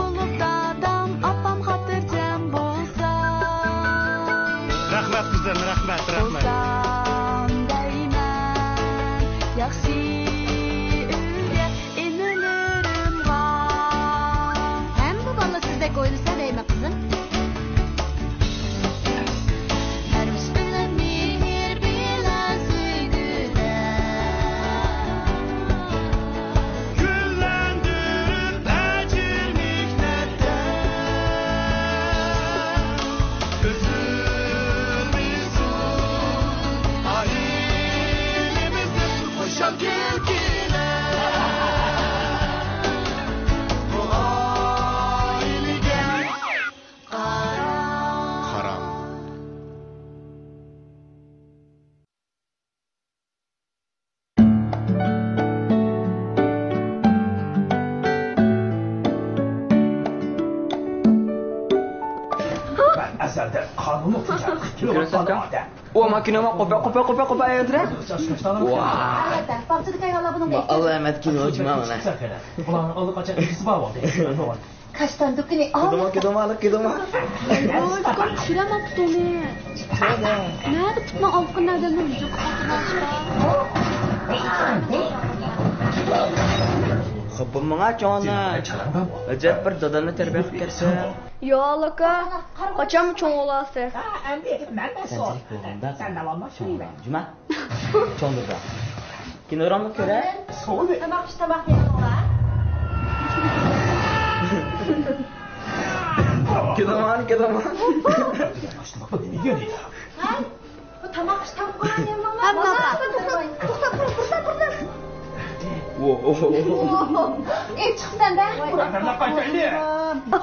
olup dadam apam hatırcam bolsa. Rahmat kızım, rahmat. Bolsam deyman yaxshi uyga inilerim var. Hem bu bala sizdek oynasa deyme kızım. Hermiş bilen mihir bilen süygüde. Küllendirip acil mihnette. Üzülmüyorsun ailemizin hoşa gelkine. Bu ailege haram. Ben eserde kanunu okuyacağım. O makinama kopa ayırdıra. Vaa. Bahçede kayvala bunun da. Allah Ahmet kino uçma bana. Ulan alıp açacak ikisi var oldu. Kaçtan döküne Kidoma. Kom tushiramayapti uni. Nari tutma olqinadi nurjuk Xo'p, menga chona. Ajab bir dadamni tarbiya qilib ketsa. Yo aka, qachon cho'ng olasiz? Sen de var mı? Juma. Chondirda. Kinoramni ko'ra. Tamak yanına. Kidoma. Başlamak ne diyor ya? Bu tamak yanına. Çıksan da. Buradan da kaçırdı.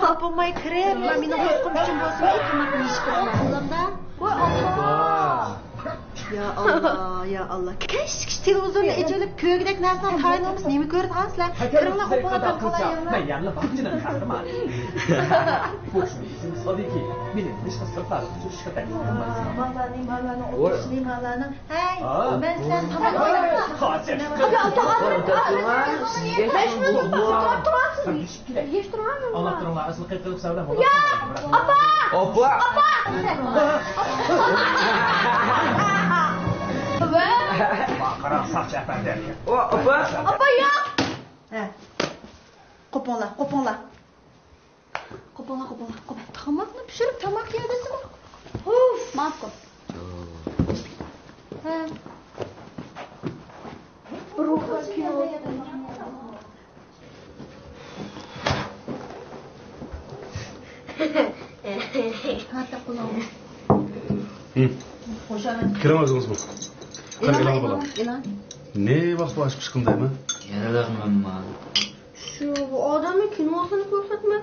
Kapılmayı kırıp, benim uykum için olsun ki tamak iş kırmam. Oy Allah. Ya Allah. Keşke televizyonda ecelip köygüdek nereden taynımız nemi görüp hansılar. Kırımla kopala kalkala yanına. Ben yanına bakıcının kahramanı. Bu bizim sadiki. Benim dışta sırtlar. Şu kadar. Mallarını, oturuşunu mallarını. Hey, ben sen tamak oynamam. Hacer. Hadi Allah. Ben şunu tutmasın. Hiç duramıyorum. Anlattırımlar asıl kırkılıp sevdem. Ya, apa. Opa. Karan saç efendi. Opa. Apa yok. He. Koponla. Tamakını pişirip tamak yerdesi mi? Uf. Ma'qul. He. Ruhlar kilo. Hatta kulağım. Hoşamen. Kiramazsınız bu. Qani ilan bolam. İlan. Ne vaqt boshib chiqindaymi? Yaralaqmanma. Shu odamning kinosini ko'rsatma.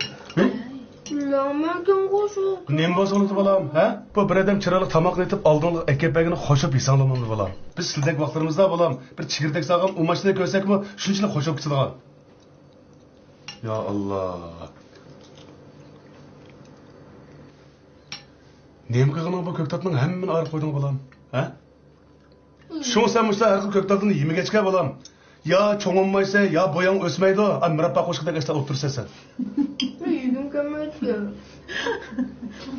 Lamagan qo'shu. Nem bosonib bolam, ha? Bu bir odam chiroyli tomoqni etib oldingi ekepagini qo'shib yesanglamamdi bolam. Biz sizdak vaqtlarimizda bolam bir chigirdak sog'am umashni ko'rsakmi, shunchalik qo'shib ketadigan. Ya Allah. Nem qilganing bu ko'ktatning hammani ayirib qo'yding bolam, ha? Şunu sen müşter her gün köktatını yeme geçke bolam. Ya çoğunmaysa ya boyan ösmeydi. Ay mürabba koşkıda geçte otursa sen. Yugim kelmaydi.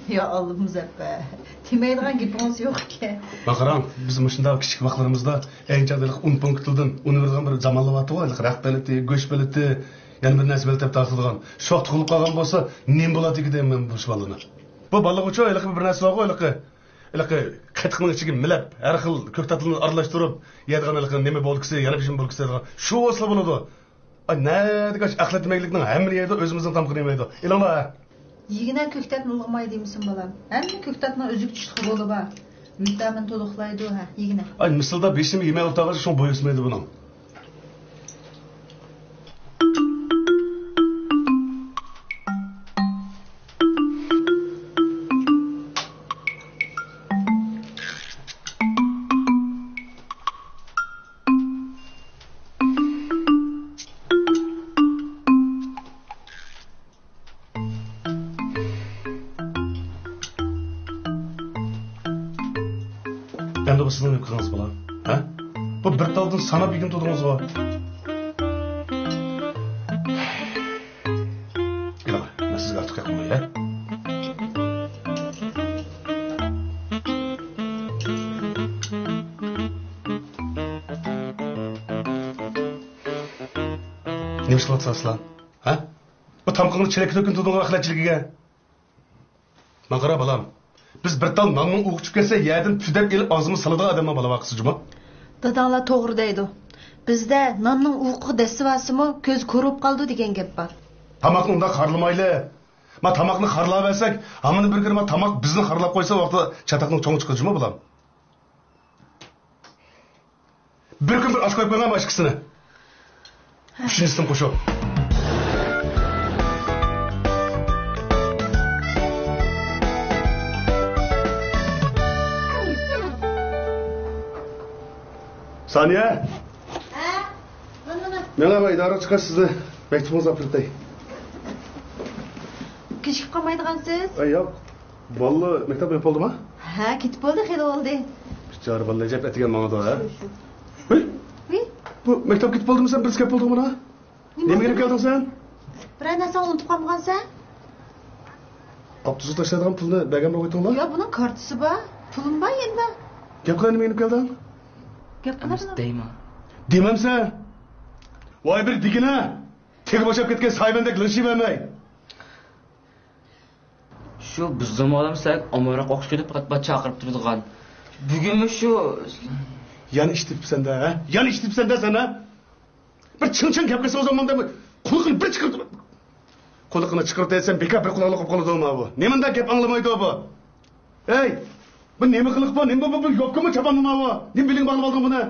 Ya Allah'ım zeppe. Timeydiğen gitmemiz yok ki. Bakaran biz müşterde küçük vaxtlarımızda en çadırlık un punktilden unu verdiğin bir zamanlı vatı var. Rak beleti, göç beleti, yani bir nesbel tep tartılgan. Şok tıkılıp kalgan bolsa nem boladı ki deyim ben bu şuvalını. Bu balık uçuyor öyle bir nesbel var öyle ki. Öyle qatqiqning ichiga milab, har xil ko'ktatlarni aralashtirib, yeydigan öyle nima bo'lkisi, yana bir şey bo'lkisi. Shu o'sla bo'ladi. Ay, ne degaç aqlatmaylikning hammani yeydi, o'zimizning tamqini yemaydi. Ilona. Yigina köktatni ulg'may deymisin bolam. Hamma köktatning o'zik tushqi bo'li bor. Vitamin to'liqlaydi ha, yigina. Ay, mislda beshimi yemay o'tag'ir, shu bo'yismaydi buning. Endi bu sizning qilgansiz bola, ha? Bu bir taldan sanab yegin tudingiz bor. Gel. sizga atiq qilmay, ha? Nima qilyapsiz aslan? Ha? Bu tamqingni chelakka to'kin tudinglar axlatchiligiga. Men qara balam. Biz bir tal nonni o'qitib kelsa, yerdan pudab elib og'zimiz salada odamman bola vaqtsi juma. Dadanglar to'g'ri deydi. Bizda nonning uquqi desivasimi ko'z ko'rib qoldi degan gap bor. Tamoqni unda xarlamayli. Ma tamoqni xarlab olsak, hamini bir kirma tamoq bizni xarlab qo'ysa vaqtda chatoqning cho'ng chiqadi juma balam. Bir kun bir osh qo'yib qo'ygan boshqasini. Üçüncüsünü qo'shib. Saniye. Ha? Mana. Merhaba, idora chiqar sizni. Mektubingizni olib ketay. Kechikib qolmaydigansiz? Ay yo'q. Bolla maktab bo'lib bo'ldimi? Ha, ketib bo'ldi, xeyli bo'ldi. Bichora bolla jab etigan mangada, ha? Wi? Bu maktab ketib bo'ldimi sen? Biz kelib bo'ldingmi mana? Nimaga kelding sen? Bir narsani unutib qolgansan? Abduzga tashladigan pulni bergan bo'ldingmi? Yo, buning kartasi bor. Pulim bor endi. Gap qilib nima kelding? Gap qilib. Deyman. Demamsan? Voy bir digina. Tegib boshab ketgan sayvandek lishibamay. Shu bizning olamsak omonroq o'qishga deb faqat bach chaqirib turadigan. Bugunmi shu Yan ishtibsan-da, ha? Yan ishtibsan-da sana. Bir ching-ching gap qilsa o'zimda quliqini bir chiqirib. Quliqini chiqirib desam bekor bir quloqli qilib qoladimi bu? Nemanda gap anglamaydi bu? Ey, bu nima qiliq bu? Nima bu yo'qmi chapanmi bu? Nim biling bog'lab olding buni?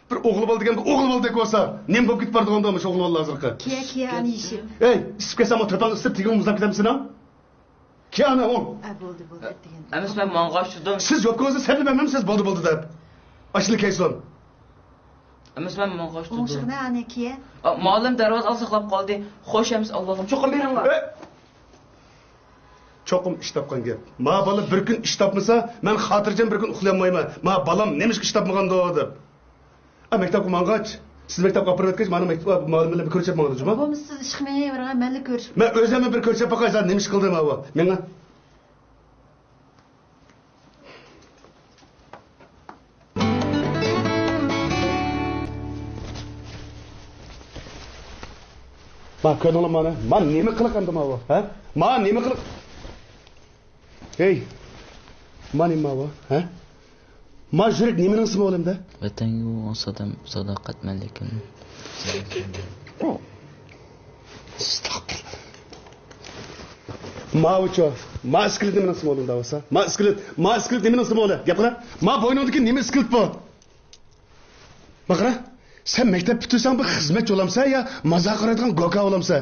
Bir o'g'il bo'ldi degan, o'g'il bo'ldi bo'lsa, nim bo'lib ketib bordiganda shu o'g'il bo'ldi hozirqa. Kiya ani ishi. Ey, isib kelsam o to'pang isib tegib muzlab ketamsan ha? Ki ana o. Bo'ldi degan. Amis men mang'ashdim. Siz yo'qingizni sablamam siz bo'ldi deb. Ashli kayson. Amis men mang'ashdim. O'shig'ni ani kiya. Ma'lum darvoza saqlab qoldi. Xo'shamiz Allohim. Cho'qim beringlar. Cho'qim ish topgan gap. Ma bola bir kun ish topmasa, men xotirjam bir kun uxlayolmayman. Ma bolam nemishga ish topmaganda deb. Maktabga mang'ach. Siz maktabga olib borayotgach, meni maktab muallimlar bir ko'rsatib mang'adi juma. Bo'lmasa siz ish qilmayvergan, menla ko'rishib. Men o'zimni bir ko'rsatib qo'ysan, nima ish qildim bu? Menga Ma ko'nglim mana. Men nima qilgandim bu? Ha? Men nima qilib? Hey. Men nima bu? Ha? Ma yurak nimaning ismi olamda? Vatanga onsadam sadoqatman lekin. Ma ucho. Ma iskilit nimaning ismi olamda bo'lsa? Ma iskilit nimaning ismi ola? Gap qila. Ma bo'ynimdagi nima iskilit bu? Baqara. Sen maktab bitirsan bir xizmatchi bo'lamsan ya maza qiladigan goka bo'lamsan?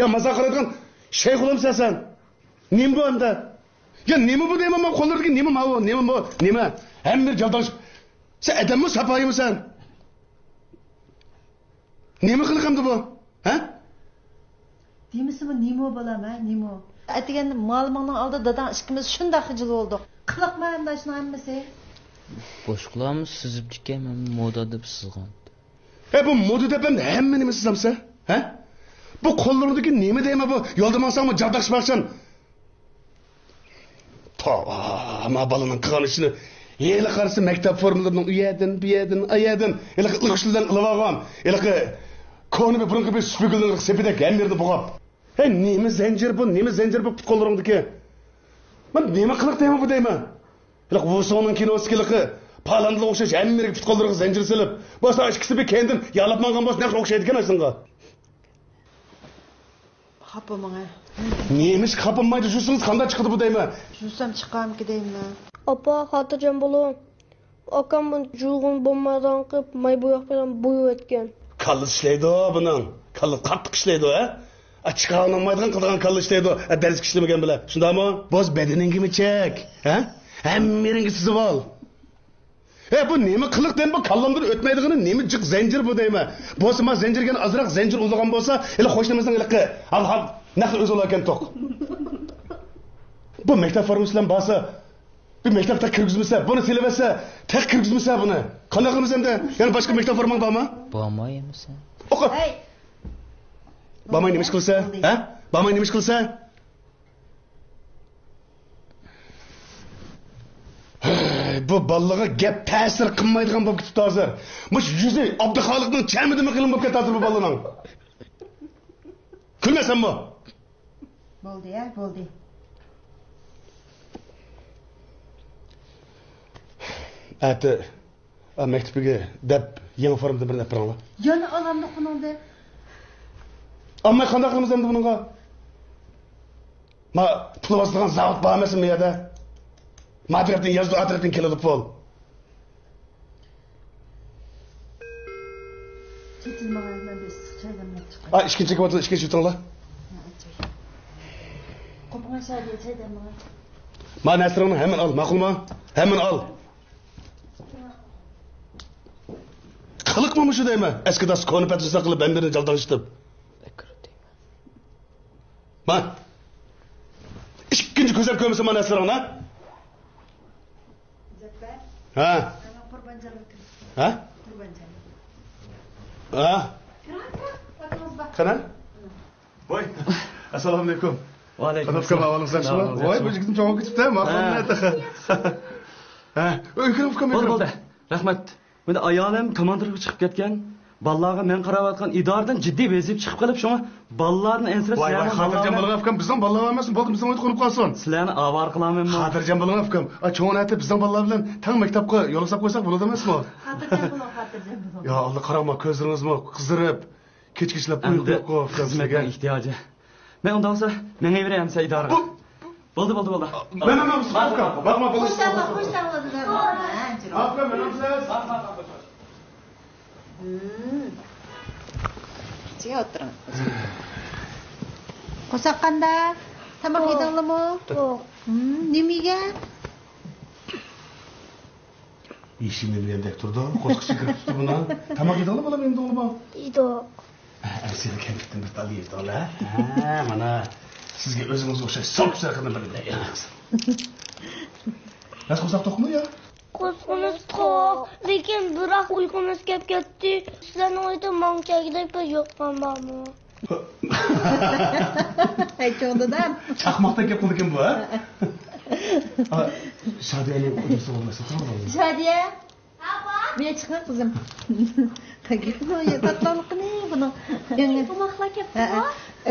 Ya maza qiladigan shayx bo'lamsan sen? Nima bu endi? Ya nima bu deyman men qo'llarimdagi nima bu? Nima bu? Nima? Hamma javdosh. Sen odammi sapoyimi sen? Nima qilgandi bu? Ha? Demisimi nima bo'lam, ha? Nima? Aytganda ma'lumotning oldida dadam ikkimiz shunday xijil bo'ldik. Qiliqmanda shuni hammasi. Boshqalarimiz sizib chiqqanman moda deb sizgan. Bu moda deb hamma nima sizamsa? Ha? Bu qo'llarimdagi nima deyman bu? Yo'lda mansangmi javdoshmoqchan? Ama balaning qilgan ishini yeli qarasa maktab formularining u yerdan, ayerdan, ilqishlardan ilib olgan. Ilqi koni bir burunqi bir spigulning sepida hammerni bo'g'ab. Nima zanjir bu? Nima zanjir bu qo'llaringdagi? Men nima qiliq deyman bu deyman? Ilq bu so'ning kinosi ilqi palandga o'xshash hammerga qo'llaringga zanjir silib, bo'lsa ikkisi bir kendim yalab mangan bo'lsa naqra o'xshaydi ekan aslında. Xapamanga. Neymiş kapınmaydı, şusunuz kanda çıktı bu deyme. Şusam çıqam ki deyme. Apa xotirjam bo'ling. Akam bu juğun bombadan qilib may bo'yoq bilan bo'yib o'tgan. Kallı işleydi o bunun. Kallı qattiq işleydi o, ha? Çıqağın olmaydigan qilgan kallı işleydi o. Ders işlemagan bile. Şunda mı? Boz bedeningimi çek, ha? Hemmeringi sizib ol. Bu nima qiliq deyim bu kallamdan o'tmaydigini nima jiq zanjir bu deyme. Bo'lsa ma zanjirga azroq zanjir uzagan bo'lsa, ila xo'shlamasidan ilqi. Al naql o'zi olakan to'q. Bu maktab formasından bo'lsa, bir maktabda kirgizmasa, buni silabasa, tek kirgizmasa buni. Qanday qilamiz endi? Yana boshqa maktab formang bormi? Bormaymisan? O'qi. Hey. Bormay nima ish qilsa? Ha? Bormay nima ish qilsa? Bu balaga gap ta'sir qilmaydigan bo'lib ketibdi hozir. Mush yuzi Abduxoliqning chamidimi qilim bo'lib ketadi bu balaning. Kulmasanmi? Bo'ldi ya, bo'ldi. Ati maktabiga deb yangi formada bir deb biringlar. Yana olamni quningda. Amma qanday qilamiz endi buningga? Ma pul bostirgan zavod bormasmi yerda? Madriddan yozdi, atrofdan keladi pul. Ketilmagan biz çaydanmak çıkar. Ha, ikkinchi kvotada ikkinchi yutinglar. Qo'pgan shayga çaydanmak. Ma Nasronni hemen al, ma'qulmi? Hemen al. Qiliqmi shu deyman? Eskida skoni patrisa qilib bendirini jaldanishdim. Ma. İkinci ko'zar ko'msa mana Nasronni, ha? Ha? Ha? Ha? Qana? Voy. Assalomu alaykum. Va alaykum Qanday qilib avvalingizlar? Voy, bu yigitning javob ketibdi, ma'qulmi? Ha, o'kirib Bo'ldi, bo'ldi. Rahmat. Menda ayolim komandirga chiqib ketgan. Ballarga men qarayotgan idoradan jiddiy bezib chiqib qolib, shunga ballarni ensirab Voy, xotirjam bo'ling afkam, bizning ballar emasmi? Bo'ldi, bizning o'yda qolib qolsin. Sizlarni avar qilamanmi? Xotirjam bo'ling afkam. Cho'natib bizning ballar bilan tang maktabga yo'lsab qo'ysak bo'ladi emasmi? Xotirjam bo'ling, xotirjam bo'ling. Ya Allah, qarama, ko'zlaringizmi qizdirib, kechkichlab uyquga qo'yib xizmatga ehtiyoji. Men unda bo'lsa, menga beraman sen idoraga. Bo'ldi. Men ham afkam. Bakma bo'lish. Qo'shsanlar. Afkam, men ham siz. Chiga o'tiring. Qo'saqqanda tamom yedinglarmi? Yo'q. Nimaga? İşimni bilgandek turdi, qo'rqishga kirib tutdi buni. Tamoq yedingmi, bolam, endi o'g'lim? Yo'q. Seni kalitdan bir tali yedinglar. Ha, mana sizga o'zingizga o'xshash so'psar qildim bilib. Nasıl qo'saq to'qmi ya? Qo'sqimiz to'q, lekin biroq uyqumiz kelib ketdi. Sizlarning uyda manchagidek bir yo'qman bormi? Aytgandidan. Chaqmoqdan gap qildi ekan bu, ha? Shadiyaning o'zisi bo'lmasa to'g'rimi? Shadiya. Men chiqma qizim. Tagirno tatlanqini buni. Yangi tomoqlar ketdi.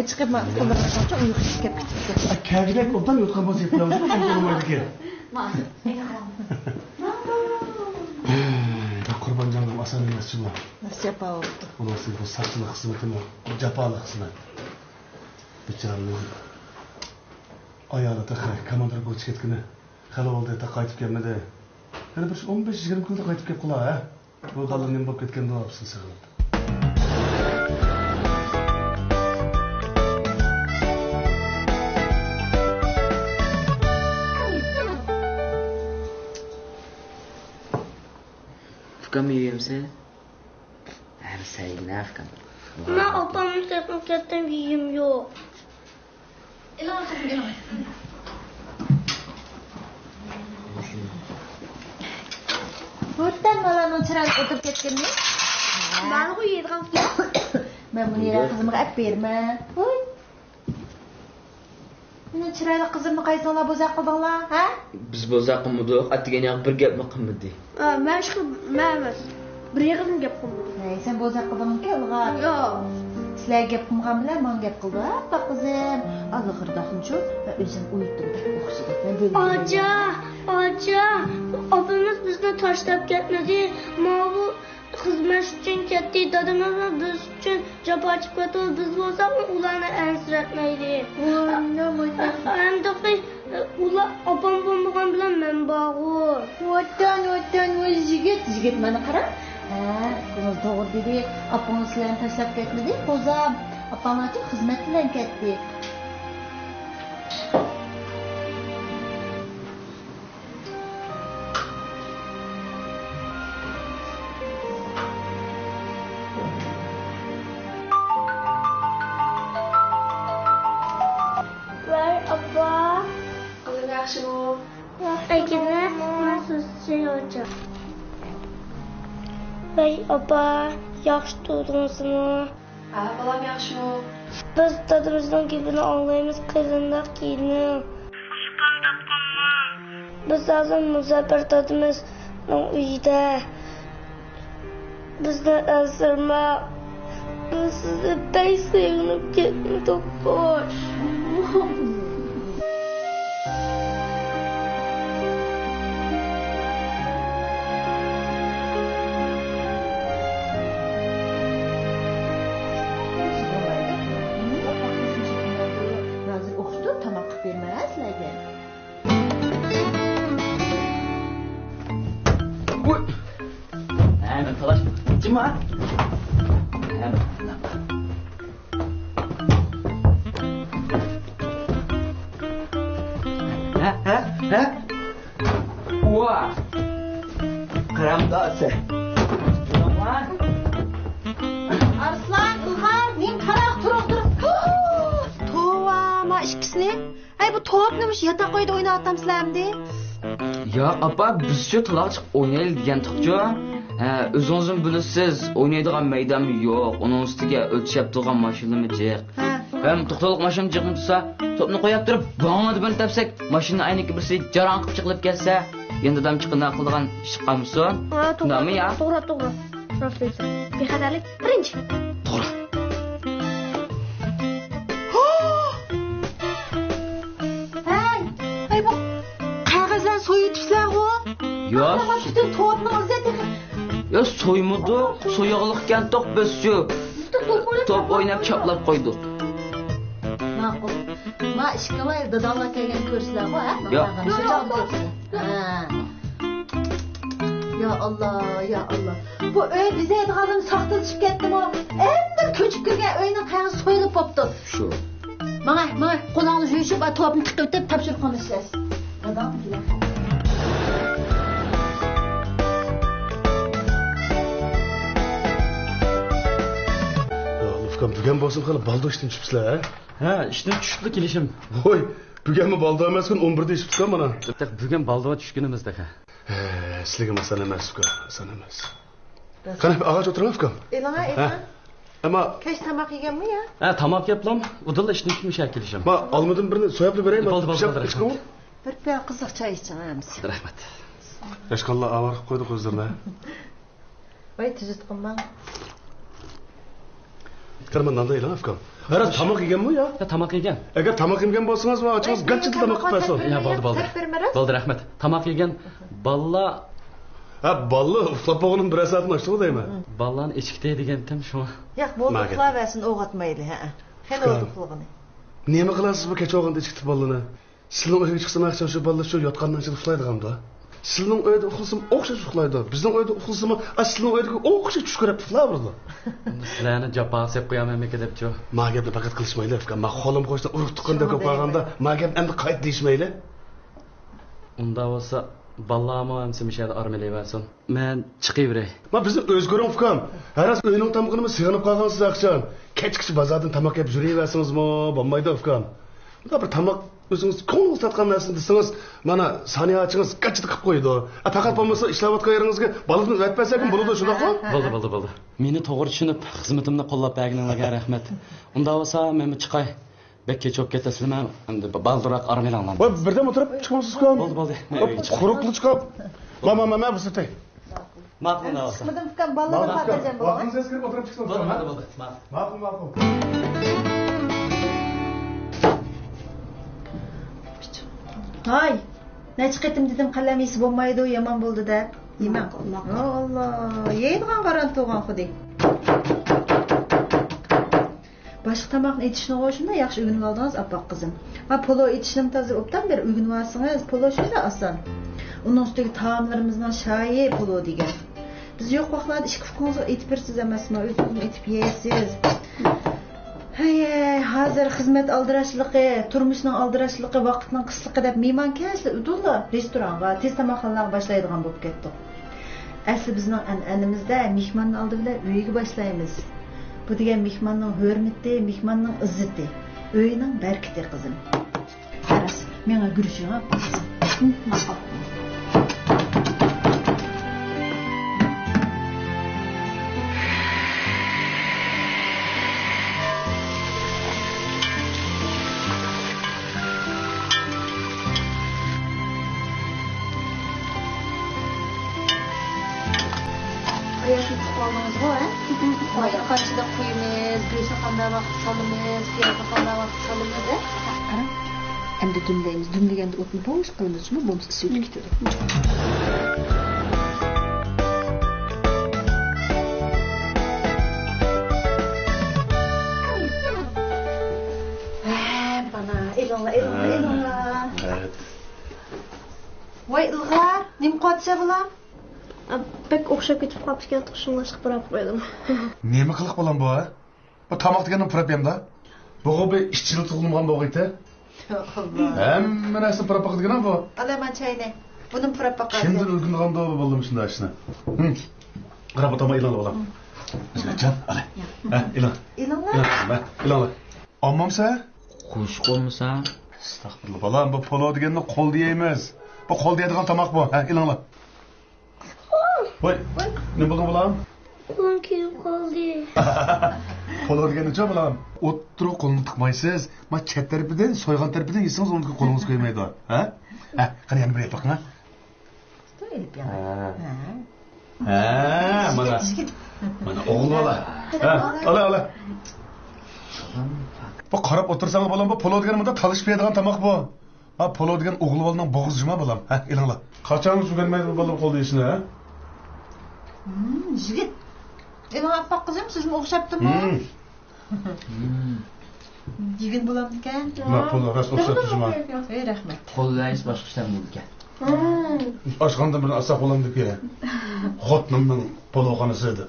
Chiqma qildirmoqchi uyqusi kelib ketdi. Kagidek obdan yotgan bo'lsa yaplamaz, men bo'lmaydi ekan. Qurbanjonim oson emas bu. Japa oldu. Uning bu sarchilik xizmatimi, jafolik xizmat. Bicharaning ayoli taqa komandirga o'tib ketgani, hali oldi qaytib kelmadi. Yana bir 15-20 kunda qaytib kelib qolar, ha? Bu bolaning nima bo'lib ketganda olibsiz sig'ilib. Afkam yeyimsen? Her sayın afkam. Men opamni teknik ketdim, yeyim yo'q. O'tdan bolaning chiroyli o'tirib ketganmi? Men qo'yadigan Men buni yana qizimga olib berma. Voy. Meni chiroyli qizimni qaysolar bo'zaq qildinglar, ha? Biz bo'zaq qilmadik, atigan yoq bir gapmi qilmadik. men emas. Bir yig'im gap qildim. Sen bo'zaq qildingmi, ilg'or? Yo'q. Sizlar gap qilgan bilan men gap qildim. Bak qizim, Allohirdaxinchu va o'zim uyutdim o'xshidi. Men bo'ldim. Oja, opamiz bizni tashlab ketmadi. Mana bu xizmat uchun ketdi. Dadamiz biz uchun jafo chekdi. Biz bo'lsak ularni ansratmaydi. Endi ular opam bo'lmagan bilan men bog'ur. O'tdan yigit meni qara. Kız doğru dedi. Apanı sizlarni tashlab ketmadi. Qo'zam, opam uchun xizmat bilan ketdi. Abba. Qizim yaxshimi? Akina, men sizga yo'qcha. Voy opa, yaxshi turdingizmi? Ha, bolam yaxshimi? Biz dadamizning gapini anglaymiz, qizindoq keyin. Biz hozir Muzaffar dadamizning uyida. Bizni asrama. Biz sizni pek sevinib ketdik, xo'sh. Hozir o'qishda tamoq qilib bermayapsizlarga. Uy. Ben talaş. Kim var? Ha? Uwa. Karamdası. Arslan, Ilg'ar, men qaraq turib. Tova, ma ikkisini. Ay bu top nimish yotoqoyda o'ynayapsizlarmi? Ya apa bizcha taloq chiqib o'ynaylik degandik-ku. O'zingizim bilasiz, o'ynaydigan maydam yo'q. Uning ustiga o'tishib turgan mashinami jiq. Ham to'xtaliq mashina jiqni tursa, topni qo'yib turib, bog'ni deb tapsak, mashina ayniki birisi jaran qilib chiqilib kelsa, endi dam chiqina qilgan ish chiqamsin. To'g'rimi ya? To'g'ri. Professor. Bexatarlik birinchi. To'g'ri. Ay bu qog'ozdan so'yitibsizlar-ku. Yo'q. Mana butun topni o'zida. Ya so'ymadik, so'yoqliqkan to'q biz-ku. Top o'ynab choplab qo'ydik. Ma'qul. Ma ishga voy dadamlar kelgan ko'rsizlar-ku, ha? Yo'q. Ya Allah. Bu öy bize yediğanın saxtalaşıp ketdimi? Endi ko'chib kirgan uyning qayerga so'yilib qopti. Shu. Mana, qo'lingni yuyishib, topni tiqib deb topshirib qolasiz. Dadam kelar. Ufkam, bugan bo'lsin qilib baldo ishdan chiqibsizlar, ha? Ha, ishdan tushdi kelishim. Voy, buganmi baldo emaskan 11da ishibsiz mana. Bugun baldoga tushganimizda. Sizlarga masala emas, uka, masala emas. Qani ağaç o'tirib, ukam. Elana. Ama Kech tamoq yeganmi ya? Ha, tamoq yeplam. Udilla ishdan tushmish kelishim. ma olmadim birini so'yab beraymi? Bo'ldi. Bir piyola qiziq choy ichamiz. Rahmat. Yashqanlar avar qilib qo'ydi o'zlarini. Voy, tuzit qilmang. Qarmandan da elan, ukam. Haras tamoq yeganmi ya? Ha, tamoq yegan. Agar tamoq yegan bo'lsangiz, va ochingiz ganchil tamoq qilib qo'ysin. Ya, bo'ldi. Bo'ldi, rahmat. Tamoq yegan balla. Ha, balla uxlab bo'lganim bir soatni ochdimi deyman. Ballan echikda degandim shu. Yo'q, bo'ldi, uxlaversin, o'g'atmaydi, ha. Qani o'g'itligini. Nima qilasiz bu kecha o'g'inda echikdi ballani? Sizning uyga chiqsam, axşam shu balla shu yotgandan chiqib uxlaydigan-da. Sizning uyda uxlasam o'xshash uxlaydi. Bizning uyda uxlasam, sizning uyda o'xshash tush ko'rib uxlayverdi. Sizlarni jabba deb qo'yaman ekan debchi. Ma gapni faqat qilishmayli, ukam. Ma xolim qo'shda urib tuqqanda ko'p qolganda, ma gap endi qayt deyishmayli. Unda bo'lsa ballama hamsi mishada armelayversin. Men chiqaveray. Ma bizni o'zgaring, ukam. Haras uyning tamog'ini sig'inib qolgansiz axcham. Kechki bozordan tamoq yeb yuraversingizmi? Bo'lmaydi, ukam. Bunda bir tamoq o'zingiz ko'nglingiz tatgan narsani desangiz, mana saniyachingiz qachida qilib qo'ydi. Faqat bo'lmasa ishlayotgan yeringizga balıqni o'tpasak ham bo'ladi, shundaqmi? Bo'ldi. Meni to'g'ri tushunib, xizmatimni qo'llab berganingizga rahmat. Unda bo'lsa men chiqay. Bek kechib ketasizmi? Endi baldiroq armelanman. Voy, birdan o'tirib chiqamsiz, ukam. Bo'ldi. Quruqlik chiqib. Ma bir sitay. Ma'qul bo'lsa. Qismadim ukam ballani xotirjam bo'ling. Vaqtingiz kirib o'tirib chiqsin. Bo'ldi. Ma'qul. Hay. Necha qitim dedim qalamisi bo'lmaydi, yomon bo'ldi-da. Yemang. Allah, yeydigan qaran to'g'an xuding. Boshqa tamoqni etishni o'shunda yaxshi o'rganib oldingiz, oppoq qizim. Va polo etishni hozir obdan beri o'rganib olsangiz, polo shunday oson. Uning ustiga taomlarimizdan shoyi polo degan. Biz yo'q vaqtlarda ishqi fuqingizni etib bersiz emasmi? O'zingiz etib yeysiz. Hey, hozir xizmat aldirashligi, turmushning aldirashligi, vaqtning qisqaligi deb mehmon kelsa, udulla restoranga, tez tamoqxonalarga boshlaydigan bo'lib ketdik. Asli bizning an'anamizda mehmonni oldi bilan uyga boshlaymiz. Bu degan mehmonning hurmati, mehmonning izzati, uyning barkati qizim. Qaras, menga guruchingga qo'ysin. Ma'qul. aldınız bu ha? Oyda kaçıda koyumuz, göğsü qanday vaqt salımız, piyozni qanday vaqt salımız ha? Qarang. Endi dumlaymiz. Dumlaganda o'tni bo'sh qilamiz, shuni bo'lmasa isi o'tib ketadi. Bana elonla. Evet. Voy Ilg'ar, nim qotsa bular? Pek o'xshab ketib qolibgan tushunlashib qarab qo'ydim. Nima qiliq bo'lan bu ha? Bu tomoq deganim purapyamda. Bu bir ishchilik tug'ilgan bo'g'iydi. Hamma narsa purap qilgan bu. Alaman chayni. Buni purap baqadi. Kimdir o'rganganda bo'ldim shunda ishni. Qarab o'tama ilon bo'lam. Jan, ala. Ha, ilon. Ilonlar? Ilon. Ommamsa? Xush qo'lmisa? Astag'firullah. Bolam, bu polo deganni qo'l deymiz. Bu qo'l deydigan tomoq bu. Ha, ilonlar. Voy, nima bo'ldi bolam? Qo'lim kelib qoldi. Polo deganicha bolam. O'ttirib qo'lni tiqmaysiz. Ma chet tarafidan, so'ygan tarafidan yesangiz uni qo'lingiz qo'ymaydi. Ha? Ha, qani yana bir yapaq, ha? To'yilib yana. Ha, mana o'g'il bola. Ha, ola. Bu qarab o'tirsangiz bolam, bu polo degan bunda talishmaydigan tomoq bu. Ha, polo degan o'g'il bolaning bo'g'iz juma bolam. Ha, ilinglar. Qachon o'rganmaydi bolam qo'l deyishni, ha? Yigit. Ilon apaq qizim, sizga o'xshabdimi? Yigit bo'lamdikan. Ma polo ras o'xshabdi juma. Ey rahmat. Qo'llaysiz boshqa ishlar bo'lgan. Oshxonada bir asaq bo'lamdi-ku. Xotinimning poloxonasi edi.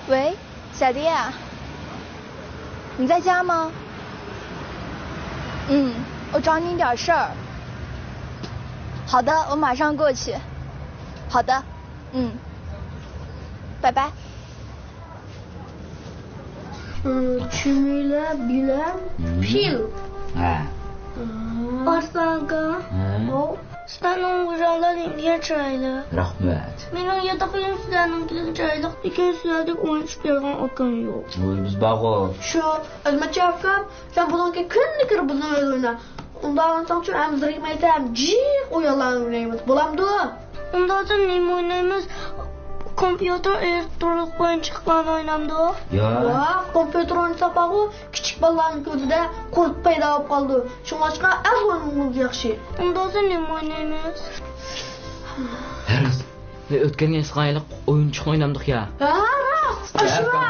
喂，小迪啊，你在家吗？我找你点事儿。好的，我马上过去。好的，拜拜。 Chumila bilan fil. Ha. Arslanga. Sizlarning o'zingizlarning chiroyli. Rahmat. Mening yotoqim sizlarning chiroyli ekan, sizlardek o'yinchi bergan akam yo'q. Voy biz bag'o. Shu, Azmatchi akam, sen bunga kunni kirib buni o'yna. Undan so'ng shu amzirga aytam, jiq o'yinlarni o'ynaymiz. Bo'lamdi? Unda nima o'ynaymiz? Kompyuter elektronik o'yinchiqlarni o'ynamdi. Yo. Kompyuter o'ynasapagu kichik bolalarning ko'zida qurt paydo bo'lib qoldi. Shunga chiqa ahvolimiz yaxshi. Unda nima o'ynaymiz? Haris. O'tgan yil o'yinchiq o'ynamdik ya. Ha, rost. Ashura.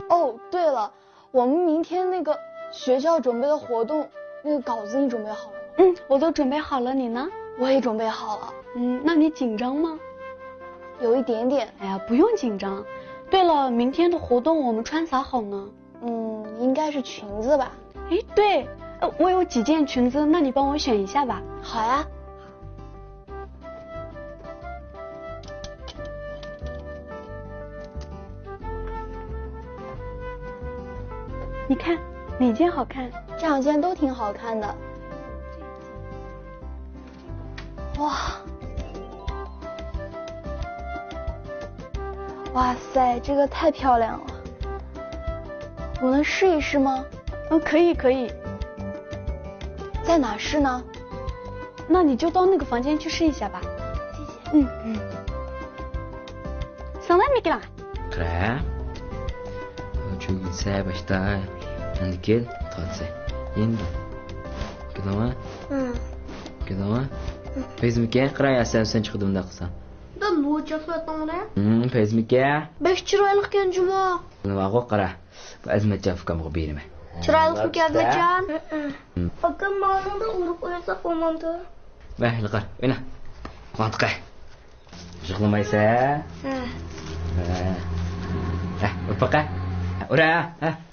哦，对了，我们明天那个学校准备的活动，那个稿子你准备好了吗？我都准备好了，你呢？我也准备好了。那你紧张吗？有一点点。哎呀，不用紧张。对了，明天的活动我们穿啥好呢？应该是裙子吧。哎，对，我有几件裙子，那你帮我选一下吧。好呀。你看哪件好看？这两件都挺好看的。哇！哇塞，这个太漂亮了！我能试一试吗？可以可以。在哪试呢？那你就到那个房间去试一下吧。谢谢。Salamikla. Kira. Çünkü sen başta hadi gel tatlı. Endi. Gidaman? Gidaman? Fezmikka qiraya sen chiqdi bunda qilsam. Da lo'chaflatongda. Fezmikka. Bek chiroyli ekan juma. Nima qara. Bu Azmatjon ukamga berma. Chiroyli ekan Azmatjon. Akam ma'noda urib qo'ysa bo'lmadi. Mayli qar, o'yna. Qantiqa. Yig'lamaysa? Ha, upaqa. Ura,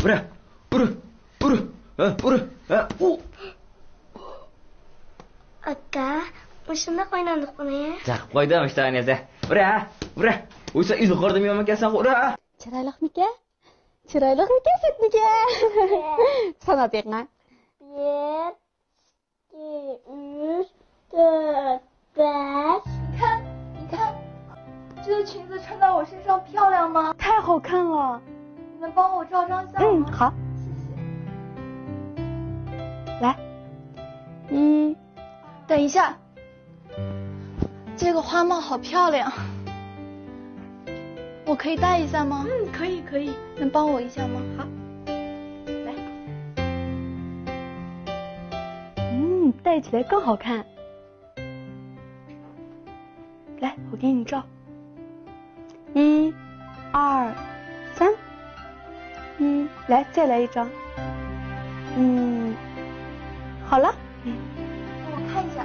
ura. Aka, shunda qo'ynandiq buni. Chaqib qo'ydim ishda oynasa. Ura. O'ysa uyda qoldim yomonkansan, ura. Chiroyliqmika? Chiroyliqmika Fatnika? Sana berma. 1 2 3 4 5。你看，这个裙子穿到我身上漂亮吗？太好看了。你能帮我照张相吗？好。来，等一下，这个花帽好漂亮，我可以戴一下吗？可以可以。能帮我一下吗？好。来。戴起来更好看。来，我给你照。1、2、3。来，再来一张。好了。我看一下。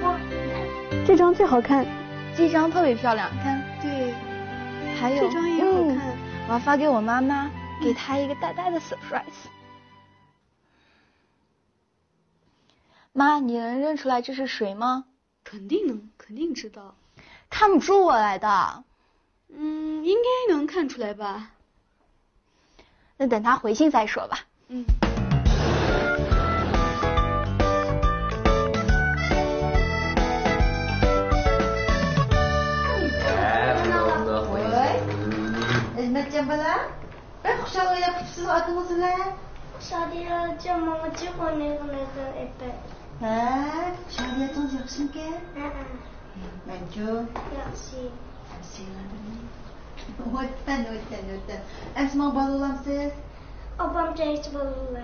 哇，你看，这张最好看。这张特别漂亮，你看。对。还有这张也好看。我要发给我妈妈，给她一个大大的 surprise。妈，你能认出来这是谁吗？肯定能，肯定知道。看不出我来的。应该能看出来吧。那等他回信再说吧。Hizmetçen bala? Ben kuşağı yapıpsız adımız ne? Şadiye camama çıkıyor ne epey. Ha, Şadiye çok yakışın ki? Ben çok. Yaxşı. Ötten. Emsman bal olamsız? Abam hiç balırlar.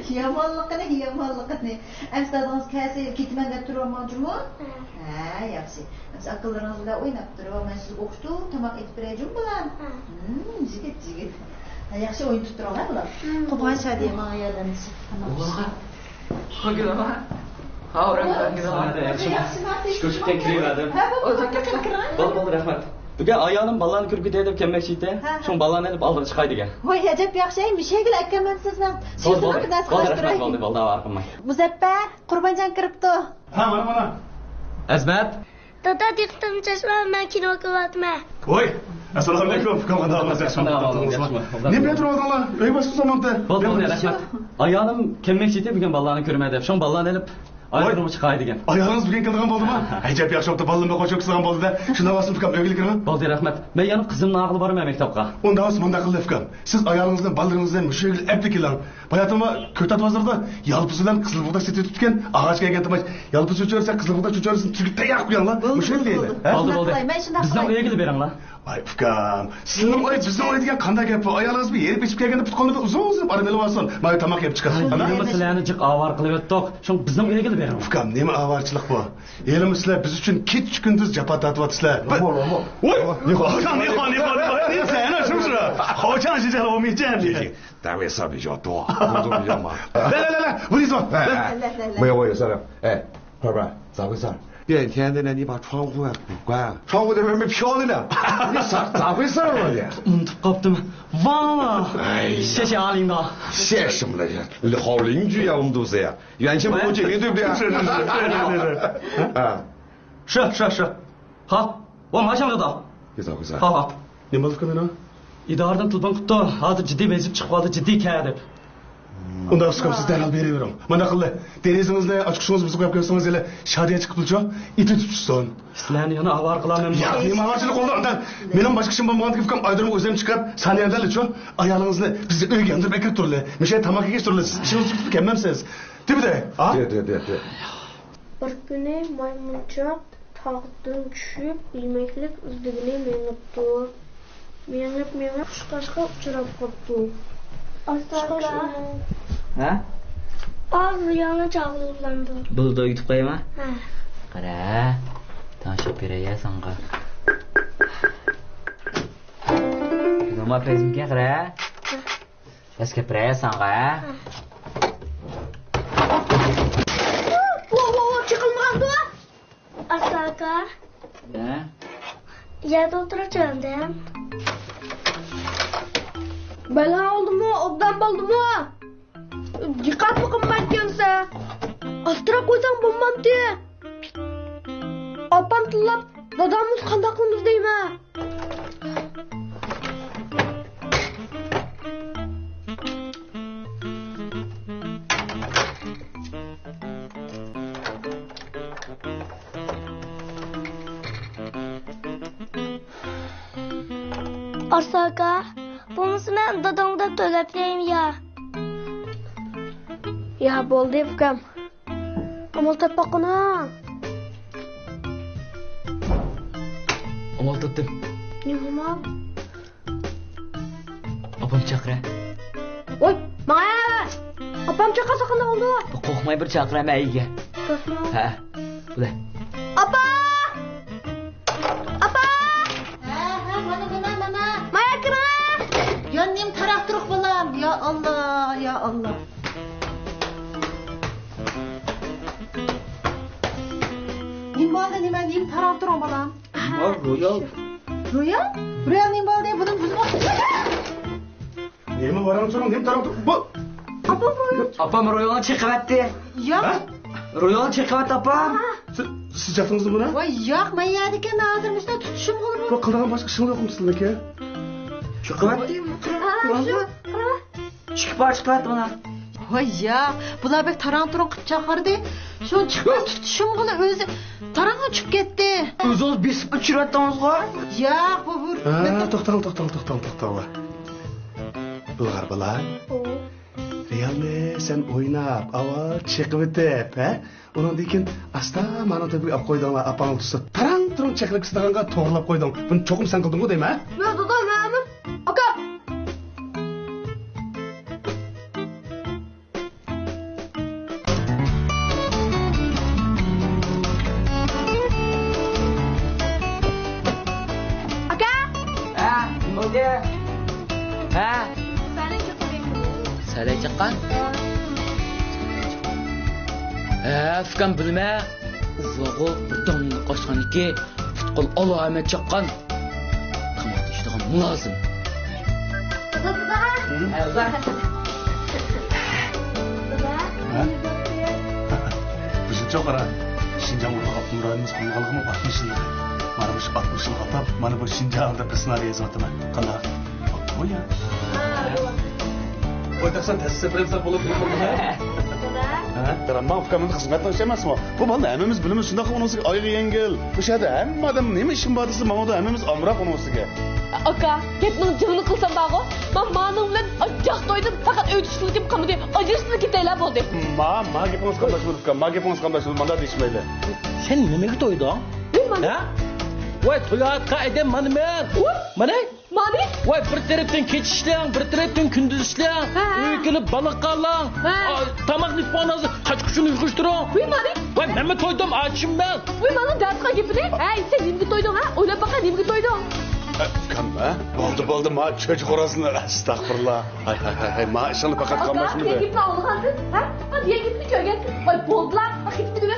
Yamanlıqını. Ems dadınız kəsir, kitmən də turamancımı? Hə, yaxşı. Ems akıllarınızla oynab durur, mən sizi oxudu, tamaq etib verəcəm bulan. Jigit. Yaxşı oyun tuttururlar bular. Qubay Şadiye mənə yardımcı. Hangi ama? Ha, oraya gidelim. Şükür kireyim. Bol rahmet. Bugün ayağının ballarını kürküt edip kelmekçiydi. Şun ballarını edip alır çıkay degan. Voy, acayip yaxshayım. Şegil akaman sizdan. Bol rahmet oldu var qilmay. Muzaffar, Qurbanjon kiribdi. Ha, mana. Azmat. Dada diqqatim chashma, men kino ko'ryapman. Voy, assalomu alaykum. Komanda Ne bilan turibsizlar? Uy boshqa zamonda. Bol rahmet. Ayağım kelmekçiydi bugün ballarını körmedi. Şun ballarını edip ayağını çıkay degan. Ayağınız bugün kelgan bo'ldimi? Ajab yaxshi opta ballimga qo'shib qilgan bo'ldi-da. Shunda vasif ukam uyga kirgan. Bo'ldi, rahmat. Men yana qizimning aqli borman maktabga. Unda osmonda qildi ukam. Siz ayağınızdan ballarınızdan mushugil aptikilan. Bayatıma Ko'tat bozorda yalpisidan qizilbuğda setib tutgan ağaçga keltimiz. Yalpis uçursa qizilbuğda uçursin, tugib tayoq qo'yganlar. Mushugil deydi. Bo'ldi. Bizning uyga kelib beringlar. Ay ukam, sizning uy bizning uy degan qanday gap bu? Ayolingizga yerib ichib kelganda tutqonida uzun armeli bo'lsin. Mana tamoq yeb chiqasiz. Nima sizlarni jiq avar qilib o'tdik. Shun bizning uyga kelib bering. Ukam, nima avarchilik bu? Elimiz sizlar biz uchun kech kunduz jafo tortyapsizlar. Voy, ne sen ana是不是？好像是这样，我没见你。单位事儿比较多，工作比较忙。来，我跟你说，来，没有我有事了。哎，二伯，咋回事？变天的呢，你把窗户关啊，窗户在外面飘着呢。你咋回事啊你？qopdim，忘了。哎，谢谢阿领导。谢什么了？好邻居呀，我们都是呀，远亲不如近邻，对不对？是。啊，是。好，我马上就到。你咋回事？好。Ne bo'lib qoldi? İdarədən telefon qutdu. Hozir jiddiy bezib chiqib qoldi, jiddiy kə deb. Unda ustam siz derhal berivering. Mana qildi. Derazingizni ochqishingizni buzib qo'yib qo'ysangiz ela Shadiya chiqib tursa, iti tutsin. Sizlarni yana avar qilaman. Ya, nima avarchilik qildi unda? Mening boshqa ishim bo'lmagan ukam Aydirni o'zim chiqib, saniyadalichu ayolingizni bizni uyga undirib kirib turdi. Mesha tamoq yeyish turdi. Ishingiz tutib kelmamsiz. Debide? Ha? De. Bir kuni maymunchoq tog'dan tushib, yemaklik izdigini mengibdi. Mengib qushqashqa uchrab qolibdi. Ha? Ağzı yana çağırlandı. Buldu yutib qo'yma? Ha. Qara. Tashib beraya senga. Nima prezentga qara? Eski beraya senga. Çıkılmadı. Asaka. Ha? Yerde oturacağım. Bela oldu mu? Obdan oldu mu? Dikkat mı kımbatkense? Astıra koysan bulmam diye. Apam tillap, dadamız kandaklımız değil mi? Arsaka, bunisi men dadamda to'lab ya. Ya bo'ldi ukam. Amal topaqona. Amal tuttum. Nima? Opam chaqira. Voy, maya. Opam chaqasa qanday bo'ldi? Qo'rqmay bir chaqiraman ayga. Ha. Bula. Apa! Apa! Ha, mana. Maya kira. Yanım taraktırık balam. Ya Allah, ya Allah. Nim balda nim taraktırık balam. Royal. Royal? Royal nim balda bunun buzum. Nima boraman so'rang, nim tarafda bu. Opam Royalni chiqaryapti. Yo'q. Royal chiqaryapti opam. Siz chaqdingizmi buni? Voy, yo'q, men yerdiki hozir mushta tutishim bo'lib. Bu qilgan boshqa ishing yo'qmi sizlar aka? Chiqaryapti. Chiqaryapti mana. Voy, yo'q. Bular bek tarantron qilib chaqirdi. Shu chiqib tutishim bo'lib o'zi tarangga chiqib ketdi. O'zingiz besib uchiryaptingizmi? Yo'q, bu. Ha, to'xtang. Bulg'ar bola. Realmi sen o'ynab, avval chiqib o'tib, ha? Undan keyin asta mana tabiga olib qo'ydinglar, apang tutsa. Tarang-turang chaqirib istaganga to'g'rilab qo'yding. Buni cho'qim sen qilding-ku deymi, ha? Men dodolarim. Aka. Aka. Ha, nima bo'ldi? Ha? Salay chiqqan? Fikam bilma. Uvog'i donni qochqanniki, futqol alomat chiqqan. Qamoqda ishtagan mulozim. Bizim çok ara. Şincan urda Abdurrahim'imiz kullanılığımı 60 yıl. Bana bu 60 yıl atab, bana bu Şincan'da bir sınavı yazmatıma. Kanda. O ya. Oytaksan tesise bilemsen bulup Ramman fıkamında hizmetle işlemezsin. Bu bana hemimiz bilimiz şunda konusu ayı yengil. Bu şeyde hem adam neymiş işin badisi bana da hemimiz amra konusu ki. Aka, ketning jig'ini qilsam dago. Men ma'lum bilan ajaq to'ydim, faqat o'tishligim qilmadi. Ajishlik ketaylar bo'ldi. Ma gapimiz qandash bo'ldi, manda deyishmaydi. Sen nimaga to'yding? Ha? Voy, to'yatqa edem mana men. Mana? Mani? Voy, bir tarafdan kech ishlang, bir tarafdan kunduz ishlang. Uy kelib baliq qalang. Tamoq nisbonasi qachquchini yig'ishtiring. Voy, mani? Voy, men to'ydim, achim men. Voy, mana darsga gapini. Hey, sen nimga to'yding, ha? O'ylab baqa, nimga to'yding? Kanma, bo'ldi, ma çocuk orasını estağfurullah. Hay, ma işini fakat kalmaşmıydı. Aka, yengimni olg'andin, ha? Yengimni ko'rgan. Voy, bo'ldilar, hech nima.